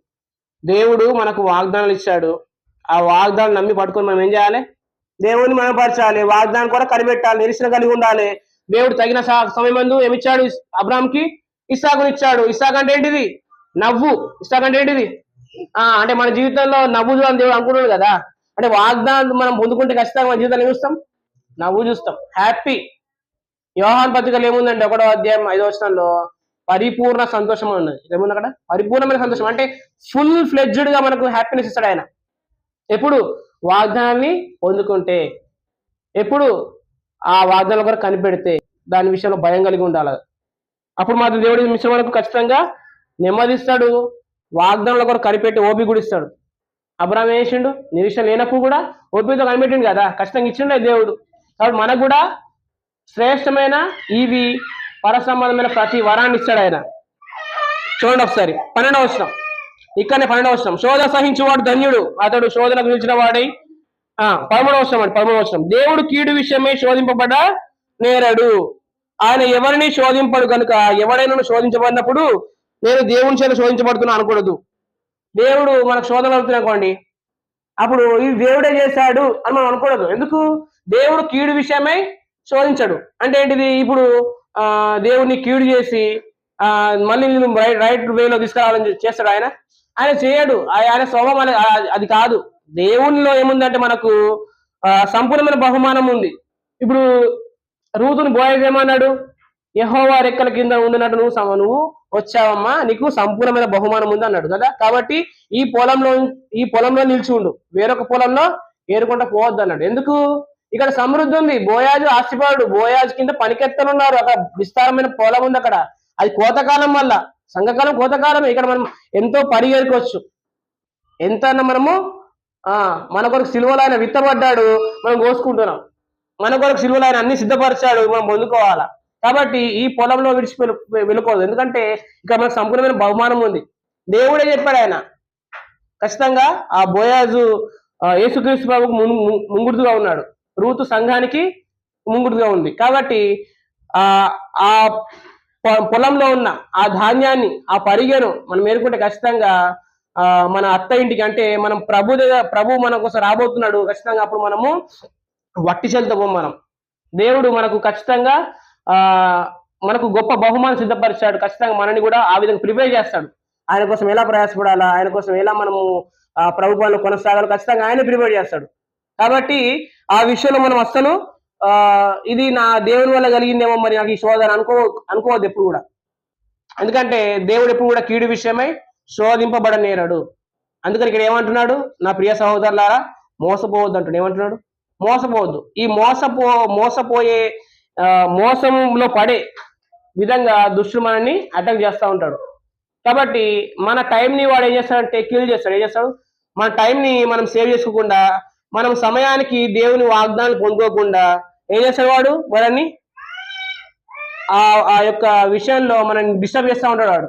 దేవుడు మనకు వాగ్దానాలు ఇచ్చాడు, ఆ వాగ్దానం నమ్మి పట్టుకొని మనం ఏం చేయాలి, దేవుడిని మయపరచాలి, వాగ్దానం కూడా కనిపెట్టాలి, నిరీక్షణ కలిగి ఉండాలి. దేవుడు తగిన సమయం మందు ఏమిచ్చాడు, అబ్రాహాంకి ఇస్సాకుని ఇచ్చాడు. ఇస్సాక్ అంటే ఏంటిది, నవ్వు. ఇస్సాక్ అంటే ఏంటిది, అంటే మన జీవితంలో నవ్వు అని దేవుడు అనుకుంటున్నాడు కదా. అంటే వాగ్దానం మనం పొందుకుంటే ఖచ్చితంగా మన జీవితాన్ని చూస్తాం, నవ్వు చూస్తాం, హ్యాపీ. యోహాను పత్రికలో ఏముందంటే 1వ అధ్యాయం 5వ వచనంలో పరిపూర్ణ సంతోషం ఉన్నది. ఏముంది అక్కడ, పరిపూర్ణమైన సంతోషం, అంటే ఫుల్ ఫ్లెడ్జ్డ్ గా మనకు హ్యాపీనెస్ ఇస్తాడు ఆయన. ఎప్పుడు, వాగ్దానాన్ని పొందుకుంటే, ఎప్పుడు ఆ వాగ్దానం కూడా కనిపెడితే, దాని విషయంలో భయం కలిగి ఉండాలి. అప్పుడు మాత్రం దేవుడి మిశ్రమ మనకు ఖచ్చితంగా నెమ్మదిస్తాడు, వాగ్దానంలో కూడా కనిపెట్టి ఓపి కూడా ఇస్తాడు. అబ్రాహాం వేసిండు, నిరీక్షణ లేనప్పుడు కూడా ఓపికతో కనిపెట్టిండు కదా, ఖచ్చితంగా ఇచ్చిండే దేవుడు. కాబట్టి మనకు కూడా శ్రేష్టమైన ఇవి పర సంబంధమైన ప్రతి వరాన్ని ఇస్తాడు ఆయన. చూడండి ఒకసారి 12వ వచనం, ఇక్కడనే 12వ వచనం, శోధన సహించేవాడు ధన్యుడు, అతడు శోధనకు నిలిచిన వాడై. 13వ వచనం అండి, 13వ వచనం, దేవుడు కీడు విషయమై శోధింపబడ్డ నేరడు, ఆయన ఎవరిని శోధింపడు కనుక ఎవడైనా శోధించబడినప్పుడు నేను దేవుని చేత శోధించబడుతున్నా అనకూడదు. దేవుడు మనకు శోధన అవుతున్నాకోండి, అప్పుడు ఇది దేవుడే చేశాడు అని మనం అనకూడదు. ఎందుకు, దేవుడు కీడు విషయమై శోధించడు. అంటే ఏంటిది, ఇప్పుడు దేవుడిని కీడు చేసి మళ్ళీ నేను రైట్ వేలో తీసుకురావాలని చేస్తాడు ఆయన, ఆయన చేయడు. ఆయన స్వభావం అది కాదు. దేవునిలో ఏముందంటే మనకు సంపూర్ణమైన బహుమానం ఉంది. ఇప్పుడు రూతుని బోయజ్ ఏమన్నాడు, యెహోవా రెక్కల కింద ఉండినట్టు నువ్వు వచ్చావమ్మా, నీకు సంపూర్ణమైన బహుమానం ఉంది అన్నాడు కదా. కాబట్టి ఈ పొలంలో నిలిచి ఉండు, వేరొక పొలంలో ఏరుకుంటా పోవద్దు అన్నాడు. ఎందుకు, ఇక్కడ సమృద్ధి ఉంది, బోయాజు ఆస్తిపరుడు, బోయాజు కింద పనికెత్తలు ఉన్నారు, అక్కడ విస్తారమైన పొలం ఉంది అక్కడ. అది కోతకాలం వల్ల, సంఘకాలం కోతకాలం, ఇక్కడ మనం ఎంతో పరిగెరుకోవచ్చు. ఎంత అన్న మనము మన కొరకు సిలువలో ఆయన విత్తబడ్డాడు, మనం కోసుకుంటున్నాం. మన కొరకు సిలువలో ఆయన అన్ని సిద్ధపరిచాడు, మనం పొందుకోవాలా. కాబట్టి ఈ పొలంలో వెళ్ళకూడదు, ఎందుకంటే ఇక్కడ మనకు సంపూర్ణమైన బహుమానం ఉంది. దేవుడే చెప్పాడు ఆయన, ఖచ్చితంగా ఆ బోయాజు యేసుక్రీస్తు ప్రభువుకు ముంగుడుగా ఉన్నాడు, రూతు సంఘానికి ముంగుడుగా ఉంది. కాబట్టి ఆ పొలంలో ఉన్న ఆ ధాన్యాన్ని, ఆ పరిగెను మనం మేరుకుంటే ఖచ్చితంగా మన అత్త ఇంటికి, అంటే మనం ప్రభు మన కోసం రాబోతున్నాడు, ఖచ్చితంగా అప్పుడు మనము వట్టి చేతులతో పోం. మనం దేవుడు మనకు ఖచ్చితంగా మనకు గొప్ప బహుమానం సిద్ధపరిచాడు, ఖచ్చితంగా మనని కూడా ఆ విధంగా ప్రిపేర్ చేస్తాడు. ఆయన కోసం ఎలా ప్రయాసపడాలా, ఆయన కోసం ఎలా మనము ప్రభు పనులు కొనసాగాలో ఖచ్చితంగా ఆయన ప్రిపేర్ చేస్తాడు. కాబట్టి ఆ విషయంలో మనం అస్సలు ఇది నా దేవుని వల్ల కలిగిందేమో మరి నాకు ఈ శోధన అనుకోవద్దు ఎప్పుడు కూడా. ఎందుకంటే దేవుడు ఎప్పుడు కూడా కీడు విషయమై శోధింపబడనేరాడు. అందుకని ఇక్కడ ఏమంటున్నాడు, నా ప్రియ సహోదరులారా మోసపోవద్దు అంటున్నాడు. ఏమంటున్నాడు, మోసపోవద్దు. ఈ మోసపోయే మోసంలో పడే విధంగా దుష్టుడు మనల్ని అటాక్ చేస్తూ ఉంటాడు. కాబట్టి మన టైంని వాడు ఏం చేస్తాడంటే కిల్ చేస్తాడు. ఏం చేస్తాడు, మన టైంని మనం సేవ్ చేసుకోకుండా మనం సమయానికి దేవుని వాగ్దానాలు పొందుకోకుండా ఏం చేస్తాడు వాడు మనల్ని ఆ యొక్క విషయంలో మనల్ని డిస్టర్బ్ చేస్తూ ఉంటాడు వాడు.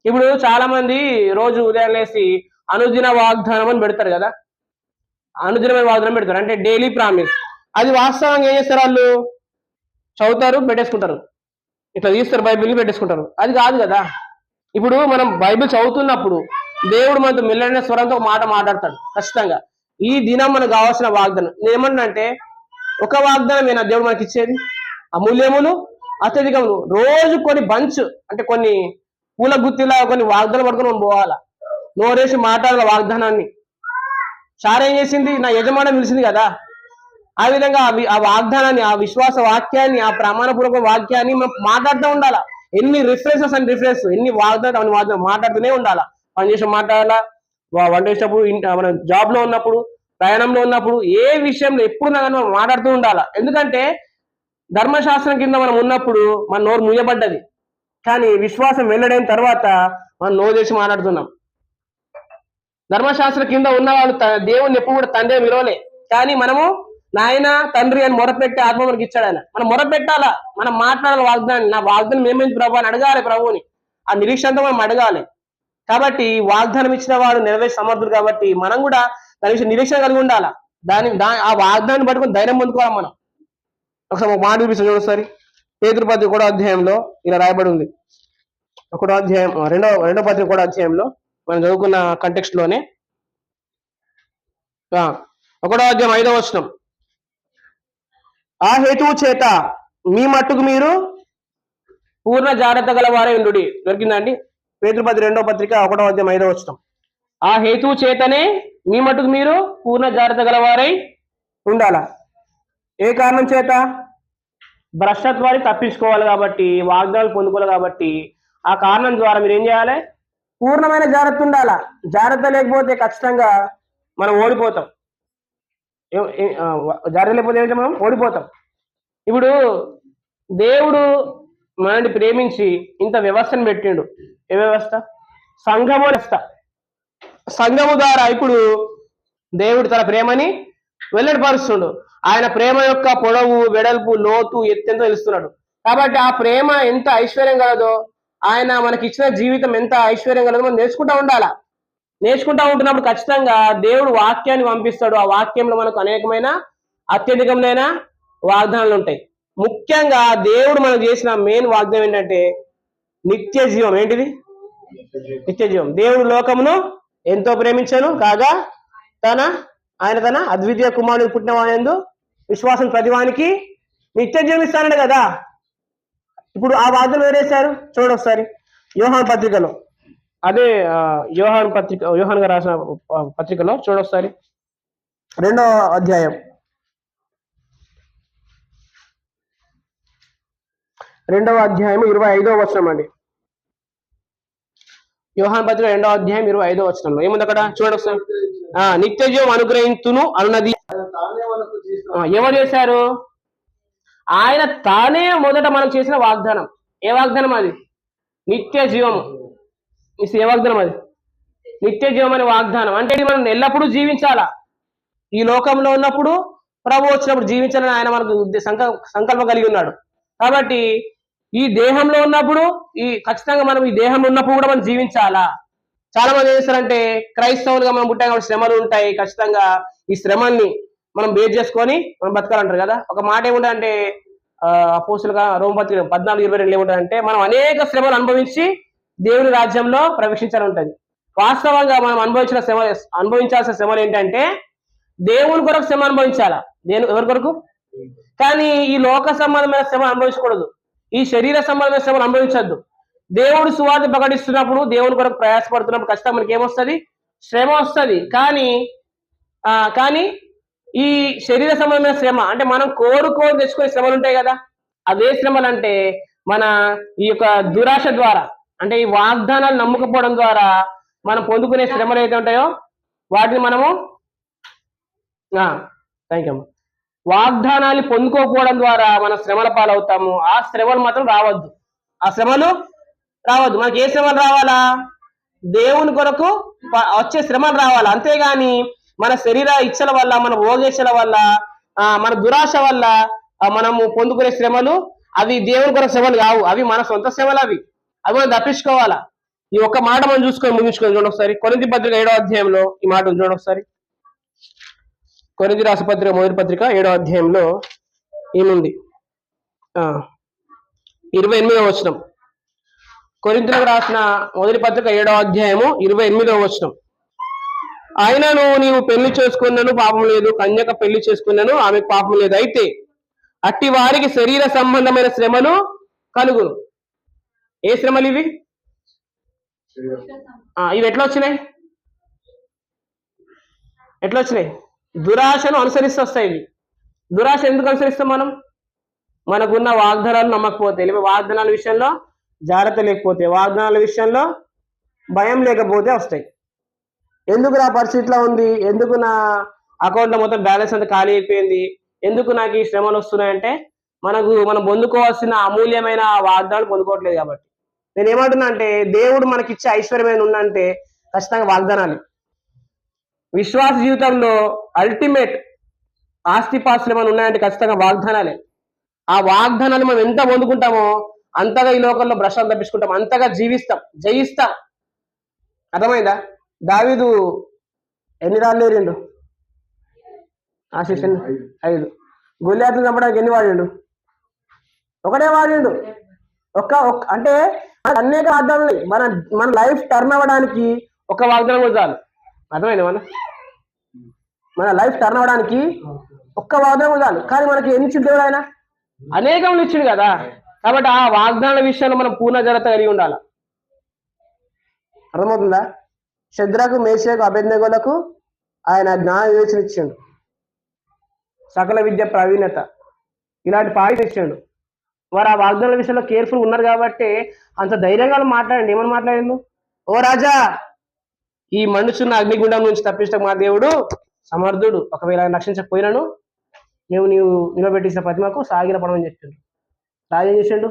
ఇప్పుడు చాలా మంది రోజు ఉదయం లేసి అనుదిన వాగ్దానం అని పెడతారు కదా, అనుదినమైన వాగ్దానం పెడతారు, అంటే డైలీ ప్రామిస్. అది వాస్తవంగా ఏం చేస్తారు వాళ్ళు? చదువుతారు, పెట్టేసుకుంటారు, ఇట్లా తీస్తారు బైబిల్ని పెట్టేసుకుంటారు. అది కాదు కదా. ఇప్పుడు మనం బైబిల్ చదువుతున్నప్పుడు దేవుడు మనతో మెల్లైన స్వరంతో ఒక మాట మాట్లాడతాడు ఖచ్చితంగా. ఈ దినం మనకు కావాల్సిన వాగ్దానం నేనేమన్నా ఒక వాగ్దానమేనా దేవుడు మనకి ఇచ్చేది? అమూల్యములు అత్యధికములు రోజు కొన్ని బంచ్, అంటే కొన్ని పూల గుత్తిలా కొన్ని వాగ్దానం పడుకొని మనం పోవాలా. నోరేసి మాట్లాడాల వాగ్దానాన్ని. సార్ ఏం చేసింది? నా యజమానం పిలిచింది కదా. ఆ విధంగా ఆ వాగ్దానాన్ని, ఆ విశ్వాస వాక్యాన్ని, ఆ ప్రమాణపూర్వక వాక్యాన్ని మనం మాట్లాడుతూ ఉండాలా. ఎన్ని రిఫరెన్సెస్ అండ్ రిఫరెన్స్, ఎన్ని వాగ్దానం అన్ని వాగ్దానం మాట్లాడుతూనే ఉండాలా. పని చేసి మాట్లాడాలా, వంట చేసేటప్పుడు, మన జాబ్ లో ఉన్నప్పుడు, ప్రయాణంలో ఉన్నప్పుడు, ఏ విషయంలో ఎప్పుడు మనం మాట్లాడుతూ ఉండాలా. ఎందుకంటే ధర్మశాస్త్రం కింద మనం ఉన్నప్పుడు మన నోరు మూయబడ్డది, కానీ విశ్వాసం వెల్లడైన తర్వాత మనం నోరు చేసి మాట్లాడుతున్నాం. ధర్మశాస్త్రం కింద ఉన్న వాళ్ళు దేవుని ఎప్పుడు కూడా తండ్రి అని విలువలే, కానీ మనము నాయన తండ్రి అని మొరపెట్టే ఆత్మ మనకి ఇచ్చాడు ఆయన. మనం మొరపెట్టాలా, మనం మాట్లాడాలి వాగ్దానం. నా వాగ్దానం ఏమైంది ప్రభు అని అడగాలి ప్రభువుని. ఆ నిరీక్షణతో మనం అడగాలి. కాబట్టి వాగ్దానం ఇచ్చిన వాడు నెరవేర్చి సమర్థుడు కాబట్టి మనం కూడా దాని విషయం నిరీక్షణ కలిగి ఉండాలా. ఆ వాగ్దానాన్ని పట్టుకుని ధైర్యం పొందుకోవాలి మనం. ఒకసారి ఒక మాట చూపిస్తాను చూడసారి. పేతురు పత్రిక 1వ అధ్యాయంలో ఇలా రాయబడి ఉంది. 1వ అధ్యాయం రెండో పత్రిక 1వ అధ్యాయంలో మనం చదువుకున్న కంటెక్స్ట్ లోనే 1వ అధ్యాయం 5వ వచనం. ఆ హేతువు చేత మీ మట్టుకు మీరు పూర్ణ జాగ్రత్త గల వారే ఉండు. దొరికిందండి? పేతురు పత్రిక 2వ పత్రిక 1వ అధ్యాయం 5వ వచనం. ఆ హేతువు చేతనే మీ మట్టుకు మీరు పూర్ణ జాగ్రత్త గల వారై ఉండాలా. ఏ కారణం చేత? భ్రష్టత్వాన్ని తప్పించుకోవాలి కాబట్టి, వాగ్దానాలు పొందుకోవాలి కాబట్టి, ఆ కారణం ద్వారా మీరు ఏం చేయాలి? పూర్ణమైన జాగ్రత్త ఉండాలా. జాగ్రత్త లేకపోతే ఖచ్చితంగా మనం ఓడిపోతాం. జాగ్రత్త లేకపోతే ఏమిటంటే మనం ఓడిపోతాం. ఇప్పుడు దేవుడు మనల్ని ప్రేమించి ఇంత వ్యవస్థను పెట్టిండు. ఏ వ్యవస్థ? సంఘము వ్యవస్థ. సంఘము ద్వారా ఇప్పుడు దేవుడు తన ప్రేమని వెల్లడిపరుస్తుండు. ఆయన ప్రేమ యొక్క పొడవు, వెడల్పు, లోతు, ఎత్తెంతో తెలుస్తున్నాడు. కాబట్టి ఆ ప్రేమ ఎంత ఐశ్వర్యం కలదో, ఆయన మనకి ఇచ్చిన జీవితం ఎంత ఐశ్వర్యం కలదో మనం నేర్చుకుంటూ ఉండాలా. నేర్చుకుంటూ ఉంటున్నప్పుడు ఖచ్చితంగా దేవుడు వాక్యాన్ని పంపిస్తాడు. ఆ వాక్యంలో మనకు అనేకమైన అత్యధికమైన వాగ్దానాలు ఉంటాయి. ముఖ్యంగా దేవుడు మనకు చేసిన మెయిన్ వాగ్దానం ఏంటంటే నిత్య జీవం. ఏంటిది? నిత్య జీవం. దేవుడు లోకమును ఎంతో ప్రేమించాను కాగా ఆయన తన అద్వితీయ కుమారుడు పుట్టిన వాయందు విశ్వాసం ప్రతివానికి నిత్య జీవం ఇస్తానడు కదా. ఇప్పుడు ఆ వాగ్దానం ఎవరేశారు చూడండి ఒకసారి. యోహాను పత్రికలో, అదే యోహాను గారు రాసిన పత్రికలో చూడండి ఒకసారి. 2వ అధ్యాయం 25వ వచనం అండి. యోహాను పత్రిక 2వ అధ్యాయం 25వ వచనంలో ఏముంది అక్కడ చూడండి ఒకసారి. నిత్య జీవం అనుగ్రహించును అన్నది ఎవరు చేశారు? ఆయన తానే మొదట మనకు చేసిన వాగ్దానం. ఏ వాగ్దానం అది? నిత్య జీవము. ఏ వాగ్దానం అది? నిత్య జీవం అనే వాగ్దానం. అంటే మనం ఎల్లప్పుడూ జీవించాలా. ఈ లోకంలో ఉన్నప్పుడు, ప్రభు వచ్చినప్పుడు జీవించాలని ఆయన మనకు సంకల్పం కలిగి ఉన్నాడు. కాబట్టి ఈ దేహంలో ఉన్నప్పుడు, ఖచ్చితంగా మనం ఈ దేహంలో ఉన్నప్పుడు కూడా మనం జీవించాలా. చాలా మంది ఏం చేస్తారంటే, క్రైస్తవులుగా మనం పుట్టాం కాబట్టి శ్రమలు ఉంటాయి. ఖచ్చితంగా ఈ శ్రమల్ని మనం బేర్ చేసుకొని మనం బతకాలంటారు కదా. ఒక మాట ఏముంటుందంటే, అపోస్తులుగా రోమపత్రిక 14:22 ఏముంటుందంటే, మనం అనేక శ్రమలు అనుభవించి దేవుని రాజ్యంలో ప్రవేశించాలంటది. వాస్తవంగా మనం అనుభవించాల్సిన శ్రమలు ఏంటంటే, దేవుని కొరకు శ్రమ అనుభవించాలా. ఎవరి కొరకు? కానీ ఈ లోక సంబంధమైన శ్రమ అనుభవించకూడదు. ఈ శరీర సంబంధమైన శ్రమలు అనుభవించద్దు. దేవుడు సువార్త ప్రకటిస్తున్నప్పుడు, దేవుని కొరకు ప్రయాసపడుతున్నప్పుడు ఖచ్చితంగా మనకి ఏమొస్తుంది? శ్రమ వస్తుంది. కానీ ఈ శరీర సంబంధమైన శ్రమ అంటే మనం కోరుకోని తెచ్చుకునే శ్రమలు ఉంటాయి కదా. అదే శ్రమలు అంటే మన ఈ యొక్క దురాశ ద్వారా, అంటే ఈ వాగ్దానాలు నమ్మకపోవడం ద్వారా మనం పొందుకునే శ్రమలు ఏదైతే ఉంటాయో వాటిని మనము వాగ్దానాన్ని పొందుకోకపోవడం ద్వారా మన శ్రమల పాలవుతాము. ఆ శ్రమలు మాత్రం రావద్దు. మనకి ఏ శ్రమలు రావాలా? దేవుని కొరకు వచ్చే శ్రమలు రావాలా. అంతేగాని మన శరీర ఇచ్చల వల్ల, మన భోగేచ్చల వల్ల, మన దురాశ వల్ల మనము పొందుకునే శ్రమలు అవి దేవుని కొరకు శ్రమలు కావు, అవి మన సొంత శ్రమలు. అవి మనం తప్పించుకోవాలా. ఈ ఒక్క మాట మనం చూసుకొని ముగించుకొని చూడండి ఒకసారి. కొరింథీ పత్రిక 7వ అధ్యాయంలో ఈ మాట చూడండి ఒకసారి. కొరింథీ రాసిన పత్రిక మొదటి పత్రిక 7వ అధ్యాయంలో ఏముంది? 28వ వచనం. కొరింథీయులకు రాసిన మొదటి పత్రిక 7వ అధ్యాయము 28వ వచనం. ఆయనను నీవు పెళ్లి చేసుకున్నాను పాపం లేదు, కన్యక పెళ్లి చేసుకున్నాను ఆమెకు పాపం లేదు, అయితే అట్టి వారికి శరీర సంబంధమైన శ్రమలు కలుగును. ఏ శ్రమలు ఇవి? ఇవి ఎట్లా వచ్చినాయి? దురాశను అనుసరిస్తూ వస్తాయి ఇవి. దురాశ ఎందుకు అనుసరిస్తాం మనం? మనకున్న వాగ్దానాలు నమ్మకపోతే, వాగ్దానాల విషయంలో జాగ్రత్త లేకపోతే, వాగ్దానాల విషయంలో భయం లేకపోతే వస్తాయి. ఎందుకు నా పరిస్థితిలో ఉంది, ఎందుకు నా అకౌంట్లో మొత్తం బ్యాలెన్స్ అంతా ఖాళీ అయిపోయింది, ఎందుకు నాకు ఈ శ్రమలు వస్తున్నాయంటే మనం పొందుకోవాల్సిన అమూల్యమైన వాగ్దానాలు పొందుకోవట్లేదు కాబట్టి. నేను ఏమంటున్నా అంటే దేవుడు మనకిచ్చే ఐశ్వర్యమైన ఉందంటే ఖచ్చితంగా వాగ్దానాలు. విశ్వాస జీవితంలో అల్టిమేట్ ఆస్తిపాస్తులు ఏమైనా ఉన్నాయంటే ఖచ్చితంగా వాగ్దానాలే. ఆ వాగ్దానాలు మనం ఎంత పొందుకుంటామో అంతగా ఈ లోకంలో భ్రష్టాలు తప్పించుకుంటాం, అంతగా జయిస్తాం. అర్థమైందా? దావీదు ఎన్ని రాళ్ళు ఏరిండు? ఆశీస్ 5. గొల్లియాతును చంపడానికి ఎన్ని వాడిండు? ఒకటే వాడిండు. అంటే అనేక వాగ్దానాలు. మన లైఫ్ టర్న్ అవ్వడానికి ఒక వాగ్దానం కూడా చాలు. అర్థమైంది? మన లైఫ్ టర్న్ అవ్వడానికి ఒక్క వాగ్దానం కూడా చాలు. కానీ మనకి ఎన్ని ఇచ్చిండు ఆయన? అనేకములు ఇచ్చిండు కదా. కాబట్టి ఆ వాగ్దానాల విషయంలో మనం పూర్ణ జాగ్రత్త కలిగి ఉండాలి. అర్థమవుతుందా? శద్రకు, మేషకు, అబేద్నెగోలకు ఆయన జ్ఞాన వివేచన ఇచ్చాడు, సకల విద్య ప్రావీణ్యత, ఇలాంటి పాయింట్ ఇచ్చాడు. వారు ఆ వాగ్దానాల విషయంలో కేర్ఫుల్ ఉన్నారు కాబట్టి అంత ధైర్యంగా మాట్లాడండి. ఏమని మాట్లాడిండు? ఓ రాజా, ఈ మనుషున్న అగ్నిగుండం నుంచి తప్పించడం మా దేవుడు సమర్థుడు, ఒకవేళ రక్షించకపోయినాను నీవు నిలబెట్టించిన ప్రతిమకు సాగిల పడమని చెప్పిండు. రాజు ఏం చేసిండు?